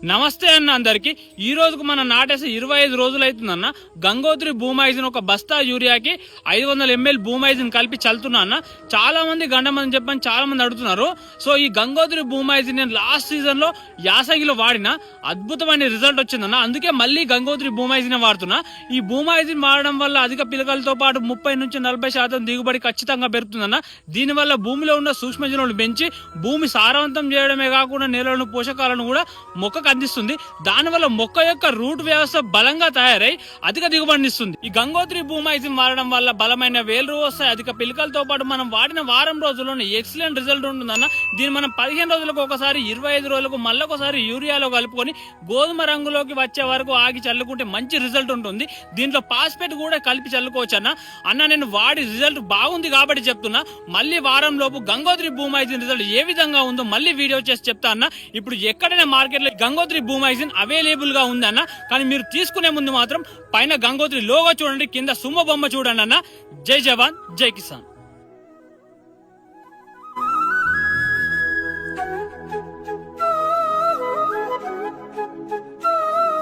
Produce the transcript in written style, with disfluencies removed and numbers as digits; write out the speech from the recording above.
నమస్తే అన్న అందరికి. ఈ రోజుకు మన నాటేసి 25 రోజులు అవుతుందన్న. గంగోత్రి భూమైజిన్ ఒక బస్తా యూరియాకి 500 ml భూమైజిన్ కలిపి చల్లుతున్నా అన్న. చాలా మంది గండమని చెప్పని చాలా మంది అడుగుతున్నారు. సో ఈ గంగోత్రి భూమైజిన్ నేను లాస్ట్ సీజన్ లో యాసగిలో వాడిన అద్భుతమైన రిజల్ట్ వచ్చిందన్న. అందుకే మళ్ళీ గంగోత్రి భూమైజిన్ వాడుతున్నా. ఈ భూమైజిన్ వాడడం వల్ల అధిక పిలకలతో పాటు 30 నుంచి 40% దిగుబడి ఖచ్చితంగా పెరుగుతుందన్న. దీనివల్ల భూమిలో ఉన్న సూక్ష్మజీవులను పెంచి భూమి సారవంతం చేయడమే కాకుండా నేలలోని పోషకాలను కూడా మొక్కకు అందిస్తుంది. దానివల్ల మొక్క యొక్క రూట్ వ్యవస్థ బలంగా తయారై అధిక దిగుబడినిస్తుంది. ఈ గంగోత్రి భూమైజిన్ వాడడం వల్ల బలమైన వేలు వస్తాయి. అధిక పిలకలతో పాటు మనం వాడిన వారం రోజుల్లోనే ఎక్సలెంట్ రిజల్ట్ ఉంటుందన్న. దీన్ని మనం 15 రోజులకు ఒకసారి 25 రోజులకు మళ్ళొకసారి యూరియాలో కలుపుకొని గోధుమ రంగులోకి వచ్చే వరకు ఆగి చల్లుకుంటే మంచి రిజల్ట్ ఉంటుంది. దీంట్లో పాస్పేట్ కూడా కలిపి చల్లుకోవచ్చు అన్న నేను వాడి రిజల్ట్ బాగుంది కాబట్టి చెప్తున్నా. మళ్ళీ వారం లోపు గంగోత్రి భూమైజిన్ రిజల్ట్ ఏ విధంగా ఉందో మళ్ళీ వీడియో చేసి చెప్తా అన్న. ఇప్పుడు ఎక్కడైనా మార్కెట్ లో గంగోత్రి భూమైజిన్ అవైలబుల్ గా ఉంది అన్న. కానీ మీరు తీసుకునే ముందు మాత్రం పైన గంగోత్రి లోగో చూడండి, కింద సుమ బొమ్మ చూడండి అన్న. జై జవాన్ జై కిసాన్.